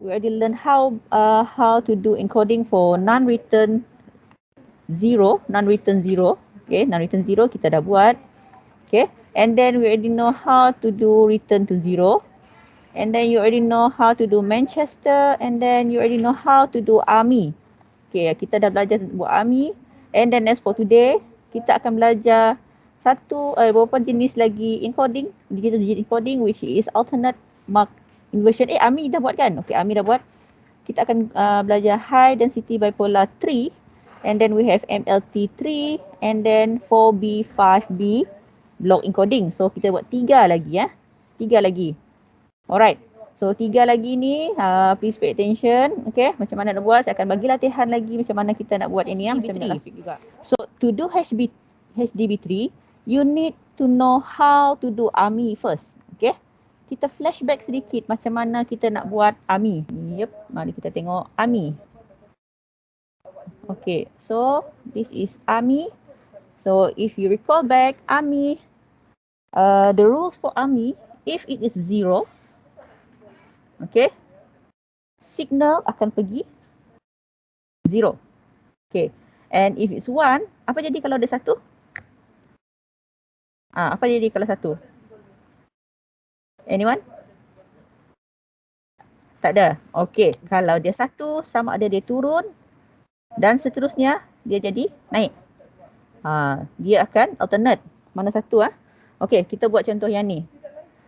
we already learn how to do encoding for non-written zero. Okay, non-written zero kita dah buat. Okay, and then we already know how to do return to zero. And then you already know how to do Manchester, and then you already know how to do army. Okay, kita dah belajar buat army. And then as for today, kita akan belajar beberapa jenis lagi encoding, digital encoding, which is alternate mark inversion. Army dah buat kan? Okay, army dah buat. Kita akan belajar high density bipolar 3, and then we have MLT 3, and then 4B, 5B block encoding. So kita buat 3 lagi ya. 3 lagi. Alright. So 3 lagi ni, please pay attention. Okay, macam mana nak buat? Saya akan bagi latihan lagi macam mana kita nak buat ini ya. Macam mana juga. So to do HDB3, you need to know how to do army first. Okay. Kita flashback sedikit macam mana kita nak buat army. Yep, mari kita tengok army. Okay, so this is army. So if you recall back army, the rules for army, if it is 0, okay, signal akan pergi 0. Okay, and if it's 1, apa jadi kalau ada 1? Apa jadi kalau 1? Anyone? Tak ada. Okay, kalau dia 1, sama ada dia turun dan seterusnya dia jadi naik. Dia akan alternate. Mana satu Okay, kita buat contoh yang ni.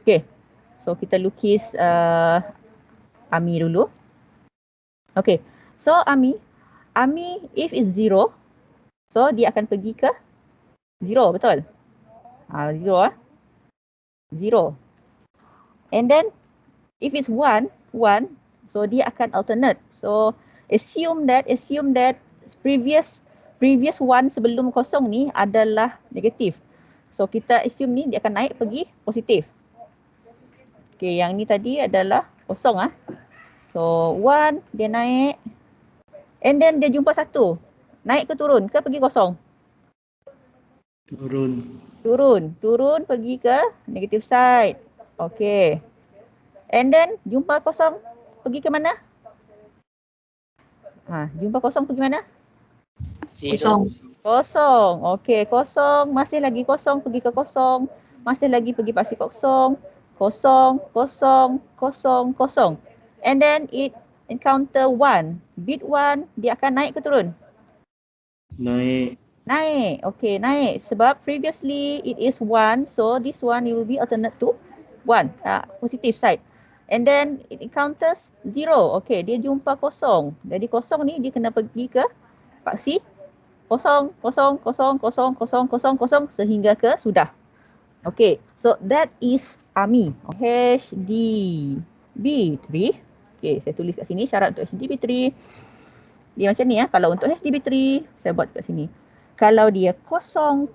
Okay, so kita lukis army dulu. Okay, so army if it's 0, so dia akan pergi ke 0, betul? 0 0. And then if it's 1, so dia akan alternate. So assume that previous 1 sebelum kosong ni adalah negatif. So kita assume ni dia akan naik pergi positif. Okay, yang ni tadi adalah kosong So 1 dia naik, and then dia jumpa 1. Naik ke turun ke pergi kosong? Turun pergi ke negative side. Okay. And then jumpa kosong pergi ke mana? Jumpa kosong pergi mana? Kosong. Okay, kosong. Masih lagi kosong pergi ke kosong. Masih lagi pergi pasti kosong. Kosong. And then it encounter 1. Bit 1, dia akan naik ke turun? Naik. Okay, naik. Sebab previously it is 1. So this one it will be alternate to 1. Positive side. And then it encounters 0. Okay, dia jumpa kosong. Jadi kosong ni dia kena pergi ke paksi kosong sehingga ke sudah. Okay, so that is army. HDB3. Okay, saya tulis kat sini syarat untuk HDB3. Dia macam ni Kalau untuk HDB3, saya buat kat sini. Kalau dia kosong,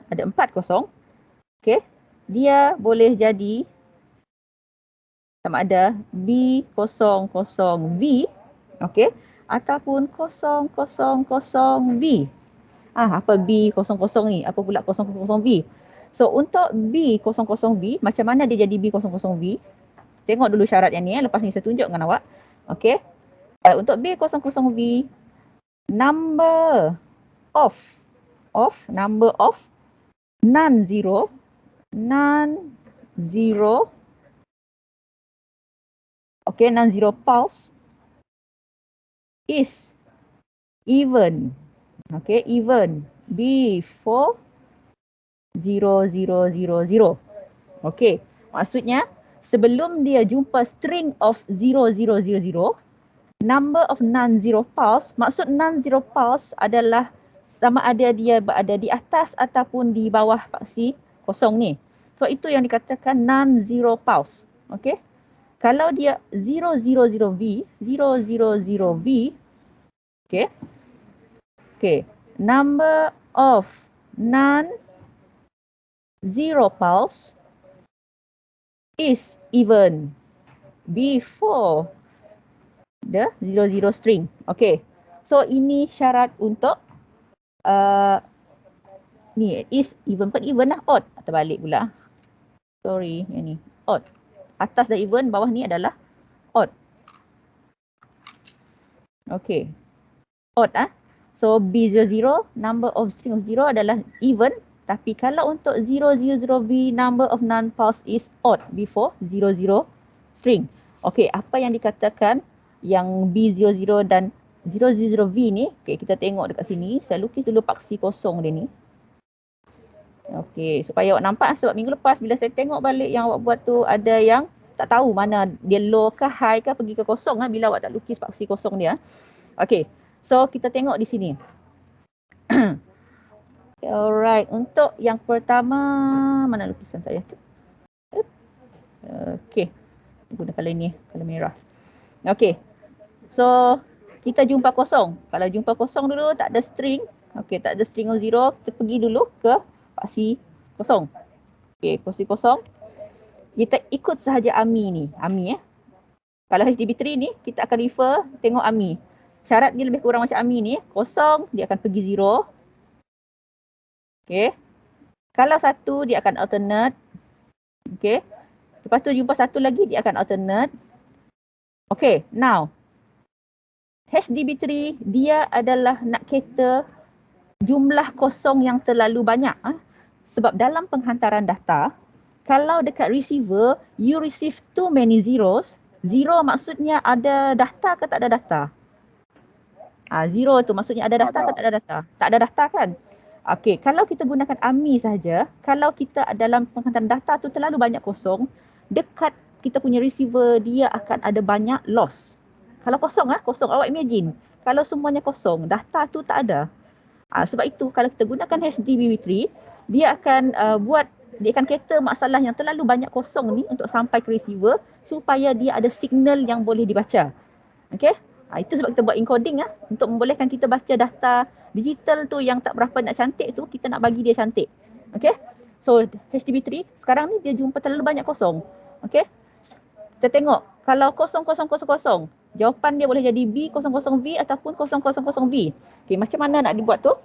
ada 4 kosong. Okay, dia boleh jadi sama ada B00V, okay, ataupun 000V. Apa B00 ni? Apa pula 000V? So untuk B00V, macam mana dia jadi B00V? Tengok dulu syarat yang ni lepas ni saya tunjuk dengan awak. Okay. Untuk B00V, number of non-zero non-zero pulse is even. Okay, even. B4 0. Okay, maksudnya sebelum dia jumpa string of 0, number of non-zero pulse, maksud non-zero pulse adalah sama ada dia berada di atas ataupun di bawah paksi kosong ni. So itu yang dikatakan non-zero pulse. Okay. Kalau dia 000V, okay, number of non-zero pulse is even before the 00 string. Okay, so ini syarat untuk ni is even, bukan even lah, odd. Terbalik pula. Sorry, yang ni odd. Atas dah even, bawah ni adalah Odd. Okay. Odd So B00, number of string of 0 adalah even. Tapi kalau untuk 000V, number of non-pulse is odd before 00 string. Okay, apa yang dikatakan yang B00 dan 000V ni, okay, kita tengok dekat sini. Saya lukis dulu paksi kosong dia ni. Okay, supaya awak nampak sebab minggu lepas bila saya tengok balik yang awak buat tu ada yang tak tahu mana dia low ke high ke pergi ke kosong bila awak tak lukis paksi kosong dia. Okay, so kita tengok di sini. Alright, untuk yang pertama, mana lukisan saya tu? Okay, guna color ni, color merah. Okay, so kita jumpa kosong. Kalau jumpa kosong dulu, tak ada string. Okay, tak ada string of 0, kita pergi dulu ke paksi kosong. Okay, paksi kosong. Kita ikut sahaja AMI ni, AMI Kalau HDB3 ni, kita akan refer tengok AMI. Syarat dia lebih kurang macam AMI ni, kosong, dia akan pergi 0. Okay. Kalau 1, dia akan alternate. Okay. Lepas tu jumpa 1 lagi, dia akan alternate. Okay, now. HDB3, dia adalah nak cater jumlah kosong yang terlalu banyak. Sebab dalam penghantaran data, kalau dekat receiver, you receive too many zeros. Zero maksudnya ada data ke tak ada data? Zero tu maksudnya ada data ke tak ada data? Tak ada data kan? Okey, kalau kita gunakan AMI saja, kalau kita dalam penghantaran data tu terlalu banyak kosong, dekat kita punya receiver dia akan ada banyak loss. Kalau kosong kosong. Awak imagine, kalau semuanya kosong, data tu tak ada. Sebab itu kalau kita gunakan HDB3, dia akan dia akan cater masalah yang terlalu banyak kosong ni untuk sampai ke receiver supaya dia ada signal yang boleh dibaca. Okey? Itu sebab kita buat encoding untuk membolehkan kita baca data digital tu yang tak berapa nak cantik tu, kita nak bagi dia cantik. Okey? So HDB3 sekarang ni dia jumpa terlalu banyak kosong. Okey? Kita tengok kalau 0000, jawapan dia boleh jadi B00V ataupun 000V. Okey, macam mana nak dibuat tu?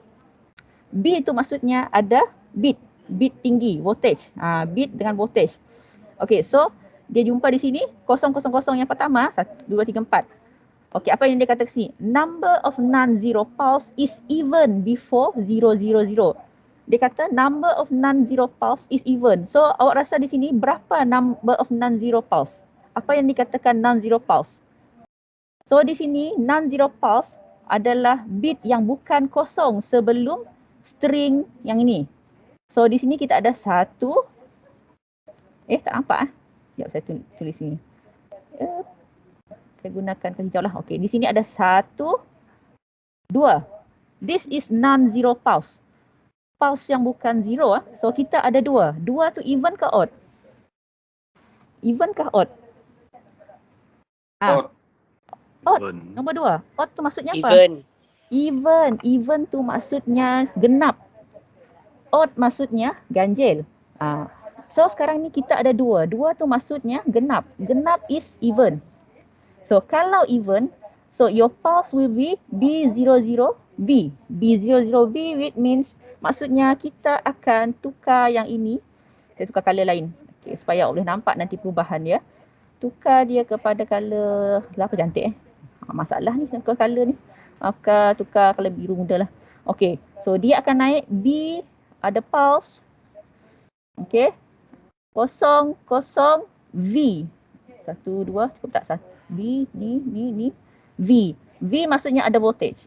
B tu maksudnya ada bit tinggi, voltage. Bit dengan voltage. Okey, so dia jumpa di sini 000 yang pertama 1 2 3 4. Okey, apa yang dia kata sini? Number of non-zero pulse is even before 000. Dia kata number of non-zero pulse is even. So awak rasa di sini berapa number of non-zero pulse? Apa yang dikatakan non-zero pulse? So di sini non-zero pulse adalah bit yang bukan kosong sebelum string yang ini. So di sini kita ada 1. Tak nampak Sekejap saya tulis sini. Saya gunakan ke hijau lah. Okey, di sini ada 1, 2. This is non-zero pulse. Pulse yang bukan zero. So kita ada 2. 2 tu even ke odd? Even ke odd? Odd. Nombor 2. Odd tu maksudnya apa? Even. Even tu maksudnya genap. Odd maksudnya ganjil. So sekarang ni kita ada 2. 2 tu maksudnya genap. Genap is even. So kalau even, so your pulse will be B00V. B00V which means maksudnya kita akan tukar yang ini. Kita tukar color lain. Okay, supaya boleh nampak nanti perubahan dia. Tukar dia kepada color, apa cantik masalah ni tukar color ni. Maka tukar color biru muda lah. Okay, so dia akan naik B, ada pulse. Okay, 00V. 1, 2, cukup tak? B, ni, V. V maksudnya ada voltage.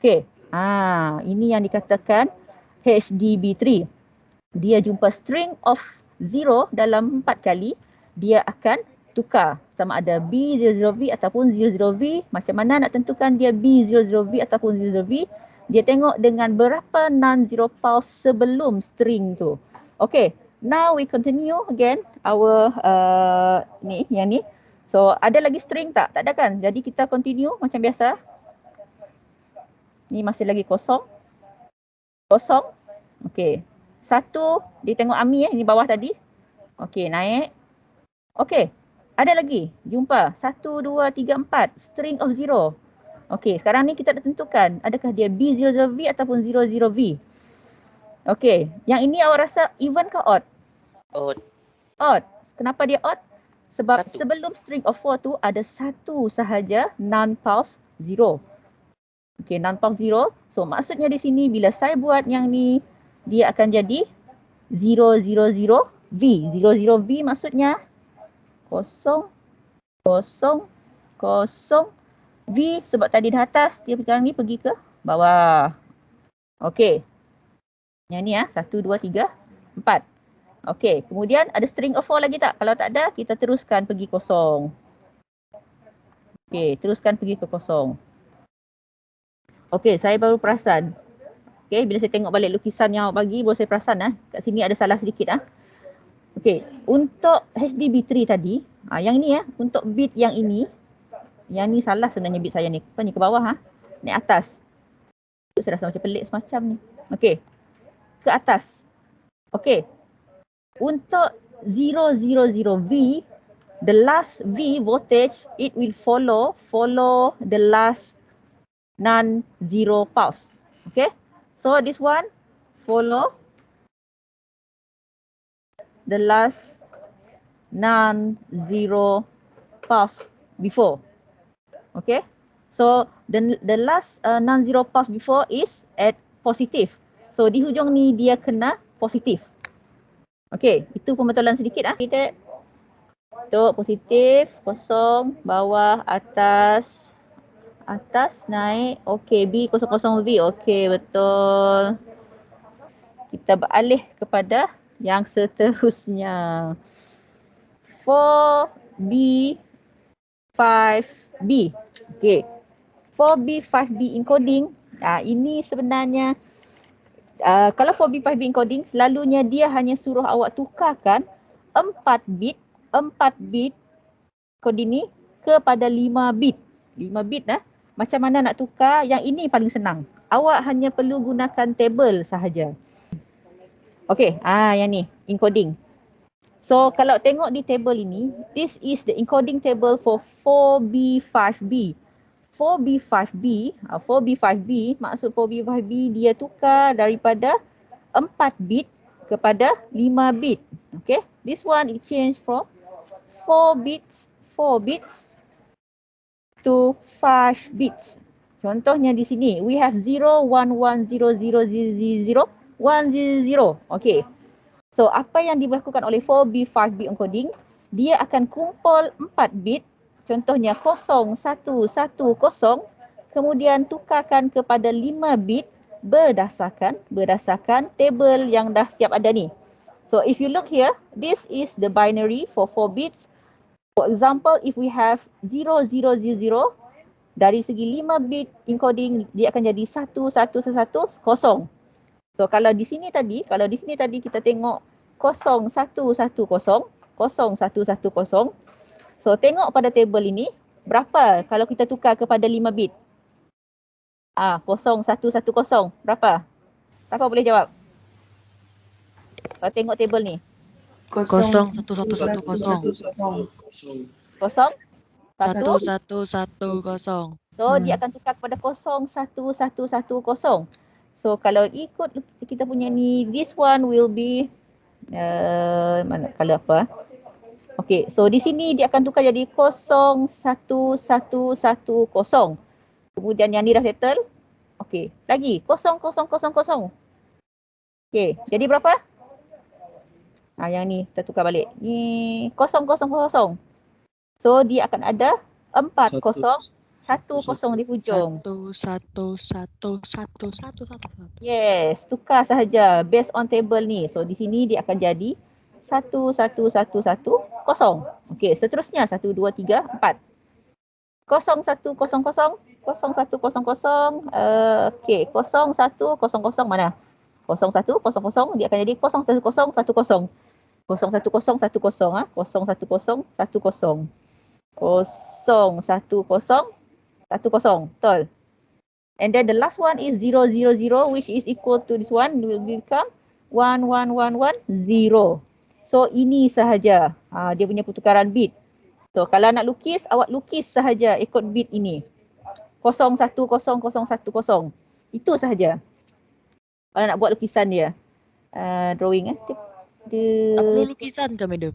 Okay, ini yang dikatakan HDB3. Dia jumpa string of 0 dalam 4 kali, dia akan tukar sama ada B00V ataupun 00V. Macam mana nak tentukan dia B00V ataupun 00V? Dia tengok dengan berapa non-zero pulse sebelum string tu. Okay, now we continue again our yang ni. So ada lagi string tak? Tak ada kan? Jadi kita continue macam biasa. Ni masih lagi kosong. Okay. 1, dia tengok AMI ni bawah tadi. Okay, naik. Okay, ada lagi. Jumpa. 1, 2, 3, 4. String of 0. Okay, sekarang ni kita dah tentukan. Adakah dia B00V ataupun 00V? Okay, yang ini awak rasa even ke odd? Odd. Kenapa dia odd? Sebab sebelum string of 4 tu ada satu sahaja non-pulse 0. Okay, non-pulse 0. So maksudnya di sini bila saya buat yang ni, dia akan jadi 0, 0, 0, V. 0, 0, V maksudnya kosong, kosong, kosong, V sebab tadi di atas, dia sekarang ni pergi ke bawah. Okey. Yang ni 1, 2, 3, 4. Okey, kemudian ada string of 4 lagi tak? Kalau tak ada, kita teruskan pergi kosong. Okey, teruskan pergi ke kosong. Okey, saya baru perasan. Okey, bila saya tengok balik lukisan yang awak bagi, baru saya perasan kat sini ada salah sedikit Okey, untuk HDB3 tadi, yang ni untuk bit yang ini, yang ni salah sebenarnya bit saya ni. Apa ni ke bawah ni atas. Saya rasa macam pelik semacam ni. Okey. Ke atas. Okey. Untuk 000V, the last V voltage, it will follow the last non-zero pulse. Okay. So this one follow the last non-zero pulse before. Okay. So the last non-zero pulse before is at positive. So di hujung ni dia kena positif. Okay, itu pembetulan sedikit Kita untuk positif, kosong, bawah, atas, naik. Okay, B00V. Okay, betul. Kita beralih kepada yang seterusnya. 4B5B. Okay. 4B5B encoding. Ini sebenarnya kalau 4B5B encoding, selalunya dia hanya suruh awak tukarkan 4 bit coding ni kepada 5 bit. 5 bit Macam mana nak tukar? Yang ini paling senang. Awak hanya perlu gunakan table sahaja. Okey, yang ni encoding. So kalau tengok di table ini, this is the encoding table for 4B5B. 4B5B maksud 4B5B dia tukar daripada 4 bit kepada 5 bit. Okay, this one it change from 4 bits to 5 bits. Contohnya di sini we have 0 1 1 0 0 0 0 1 0 0. Okay. So apa yang dilakukan oleh 4B5B encoding, dia akan kumpul 4 bit, contohnya 0 1 1 0, kemudian tukarkan kepada 5 bit berdasarkan table yang dah siap ada ni. So if you look here, this is the binary for 4 bits. For example, if we have 0 0 0 0, dari segi 5 bit encoding dia akan jadi 1 1 1 0. So kalau di sini tadi kita tengok 0 1 1 0, 0 1 1 0. So tengok pada table ini berapa kalau kita tukar kepada 5 bit? 0 1 1 0. Berapa? Siapa boleh jawab? Kalau tengok table ni. 0 1 1 1 0. 0 1 1 1 0. So dia akan tukar kepada 0 1 1 1 0. So kalau ikut kita punya ni, this one will be mana color apa? Okay, so di sini dia akan tukar jadi 0 1 1 1 0. Kemudian yang ni dah settle. Okay, lagi 0 0 0 0. Okay, jadi berapa? Yang ni kita tukar balik. Ni 0 0 0. So dia akan ada 4 0 1 0 di hujung. 1 1 1 1 1 1. Yes, tukar sahaja based on table ni. So di sini dia akan jadi 1 1 1 1 0. Okey, seterusnya 1 2 3 4. 0 1 0 0 0 1 0 0. Okey, 0 1 0 0 mana? 0 1 0 0 dia akan jadi 0 1 0 1 0. 0 1 0 1 0 0 0 1 0 1 0 0 1 0. Betul. And then the last one is 0 0 0, which is equal to this one will become 1 1 1 1 0. So ini sahaja dia punya pertukaran bit. So kalau nak lukis, awak lukis sahaja ikut bit ini. 0 1 0 0 1 0. Itu sahaja. Kalau nak buat lukisan dia. Drawing Tak perlu lukisan ke, madam?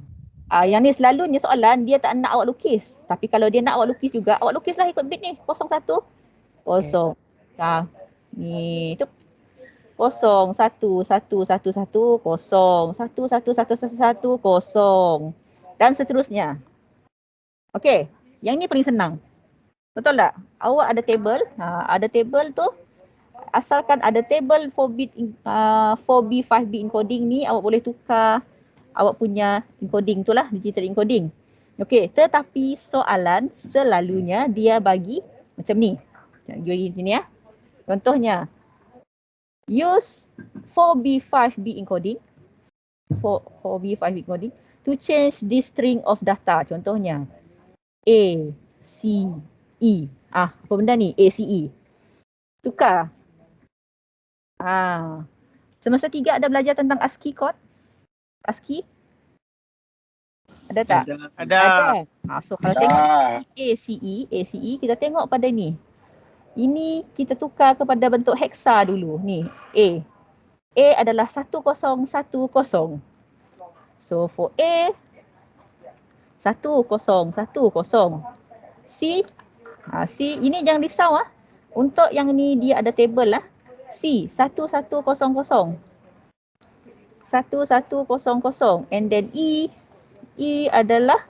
Yang ni selalunya soalan dia tak nak awak lukis. Tapi kalau dia nak awak lukis juga, awak lukislah ikut bit ni. 01 kosong. Ni tu 011111 kosong. 11111 kosong. Dan seterusnya. Okey, yang ni paling senang. Betul tak? Awak ada table, ada table tu, asalkan ada table 4B 5B encoding ni, awak boleh tukar awak punya encoding tu lah, digital encoding. Okey, tetapi soalan selalunya dia bagi macam ni. Bagi sini ya. Contohnya, use 4B 5B encoding, 4B 5B encoding to change this string of data. Contohnya, A, C, E. Apa benda ni? A, C, E. Tukar. Semester 3 ada belajar tentang ASCII code? ASCII? Ada tak? Ada. So kalau tengok ACE, kita tengok pada ni. Ini kita tukar kepada bentuk hexa dulu. Ni, A. A adalah 1010. So for A, 1010. C, C ini jangan risau Untuk yang ni dia ada table C, 1100. 1100. And then E adalah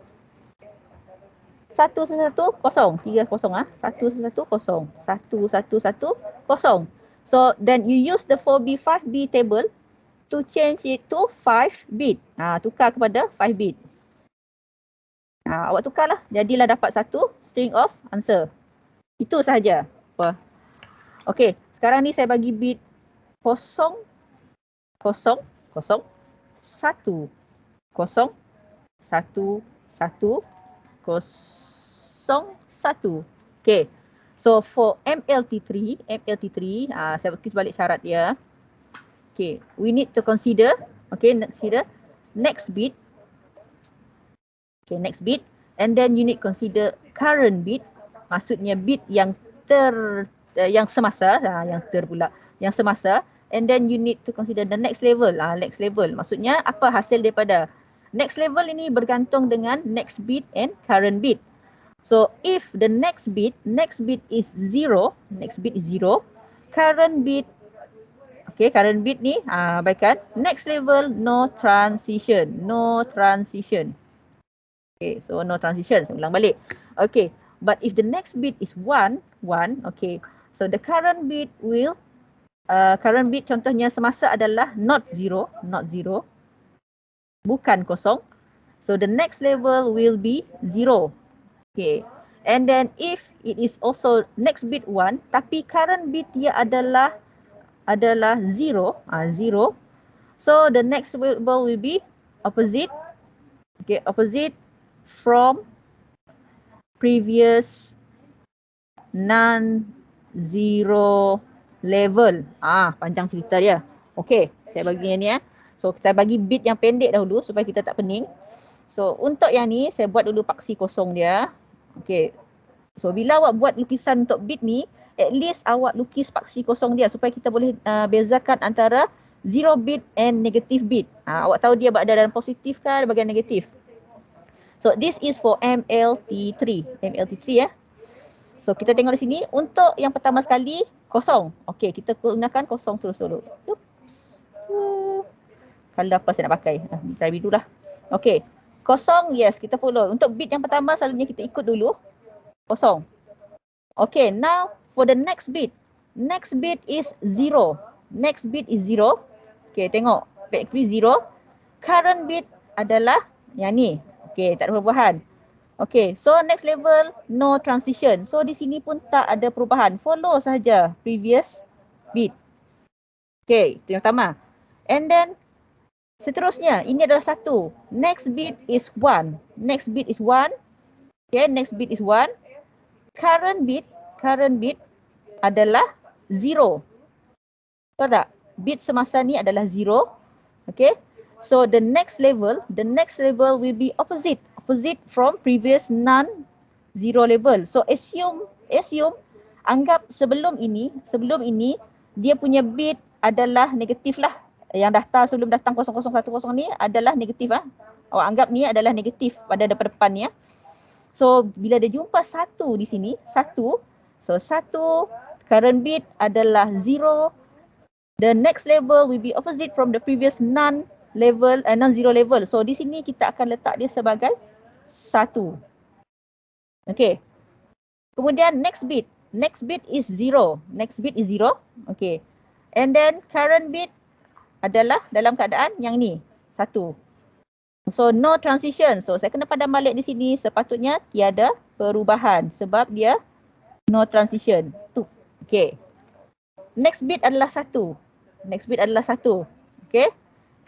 110. 30 1110. So then you use the 4B 5B table to change it to 5 bit. Tukar kepada 5 bit. Awak tukarlah, jadilah dapat satu string of answer. Itu sahaja. Okey, sekarang ni saya bagi bit 0 0 0 1 0 1 1 01. Okay. So for MLT3, saya tulis balik syarat dia. Okay, we need to consider, next bit. Okay, next bit. And then you need consider current bit. Maksudnya bit yang yang semasa, yang semasa. And then you need to consider the next level. Next level. Maksudnya apa hasil daripada next level ini bergantung dengan next bit and current bit. So if the next bit is 0, current bit, current bit ni, abaikan, next level no transition. Okay, so no transition, saya ulang balik. Okay, but if the next bit is 1, so the current bit will, contohnya semasa adalah not 0, bukan kosong. So the next level will be 0. Okay. And then if it is also next bit 1, tapi current bit dia adalah 0, 0. So the next level will be opposite. Okay, opposite from previous non-zero level. Panjang cerita dia. Okay, saya bagi yang ni So kita bagi bit yang pendek dahulu supaya kita tak pening. So untuk yang ni saya buat dulu paksi kosong dia. Okay. So bila awak buat lukisan untuk bit ni, at least awak lukis paksi kosong dia supaya kita boleh bezakan antara 0 bit and negative bit. Awak tahu dia berada dalam positif ke bahagian negatif. So this is for MLT3. So kita tengok di sini untuk yang pertama sekali kosong. Okay, kita gunakan kosong terus dulu. Kalau apa saya nak pakai. Try dulu lah. Okay. Kosong, yes, kita follow. Untuk bit yang pertama, selalunya kita ikut dulu. Kosong. Okay, now for the next bit. Next bit is 0. Okay, tengok. Factory 0. Current bit adalah yang ni. Okay, tak ada perubahan. Okay, so next level, no transition. So di sini pun tak ada perubahan. Follow sahaja previous bit. Okay, itu yang pertama. And then, seterusnya, ini adalah 1. Next bit is 1. Okay, next bit is 1. Current bit adalah 0. Tahu tak? Bit semasa ni adalah 0. Okay. So the next level will be opposite from previous non-zero level. So assume, anggap sebelum ini dia punya bit adalah negatif lah. Yang daftar sebelum datang 0010 ni adalah negatif Awak anggap ni adalah negatif pada depan ni ya. So bila dia jumpa 1 di sini, 1, so 1 current bit adalah 0. The next level will be opposite from the previous non-zero level. So di sini kita akan letak dia sebagai 1. Okay. Kemudian next bit is 0. Next bit is 0. Okay. And then current bit adalah dalam keadaan yang ni, 1. So no transition. So saya kena padam balik di sini, sepatutnya tiada perubahan sebab dia no transition. Tu. Okay. Next bit adalah 1. Next bit adalah 1. Okay.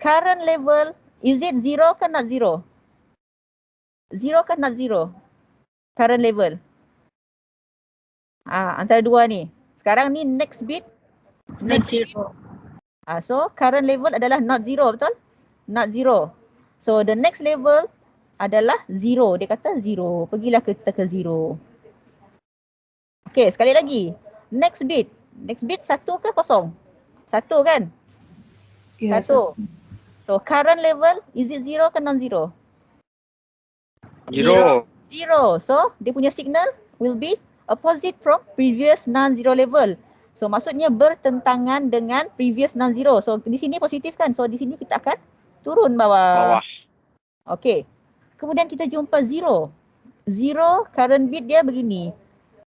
Current level, is it 0 ke not 0? 0 ke not 0? Current level. Antara dua ni. Sekarang ni next bit. Not 0. So current level adalah not 0, betul? Not 0. So the next level adalah 0. Dia kata 0. Pergilah kita ke 0. Okay, sekali lagi. Next bit. Next bit 1 ke kosong? 1 kan? Ya, 1. So current level, is it 0 ke non-0? 0. 0. So dia punya signal will be opposite from previous non-zero level. So maksudnya bertentangan dengan previous non-zero. So di sini positif kan? So di sini kita akan turun bawah. Okay. Kemudian kita jumpa 0. 0 current bit dia begini.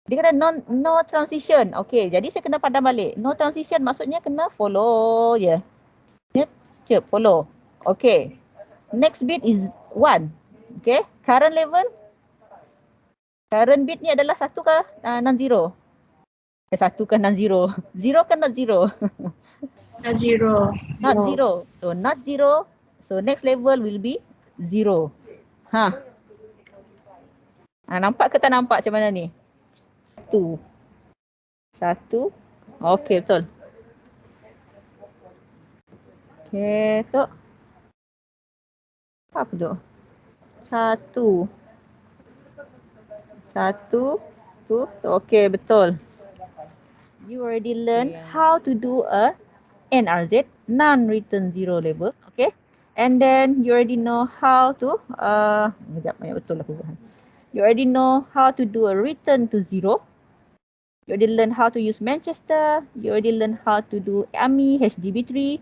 Dia kata no transition. Okay, jadi saya kena padam balik. No transition maksudnya kena follow je. Cep, follow. Okay. Next bit is 1. Okay. Current level. Current bit ni adalah 1 ke non-zero? 1 ke non-zero? 0 ke not 0? Not 0. Not 0. So not 0. So next level will be 0. Nampak ke tak nampak macam mana ni? 1. Okay, betul. Okay, tu. Apa tu? 1. Tu. Okay, betul. You already learned how to do a NRZ, non-return zero level. Okay. And then you already know how to, betul lah perubahan. You already know how to do a return to zero. You already learn how to use Manchester. You already learn how to do AMI, HDB3,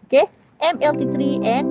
okay, MLT3 and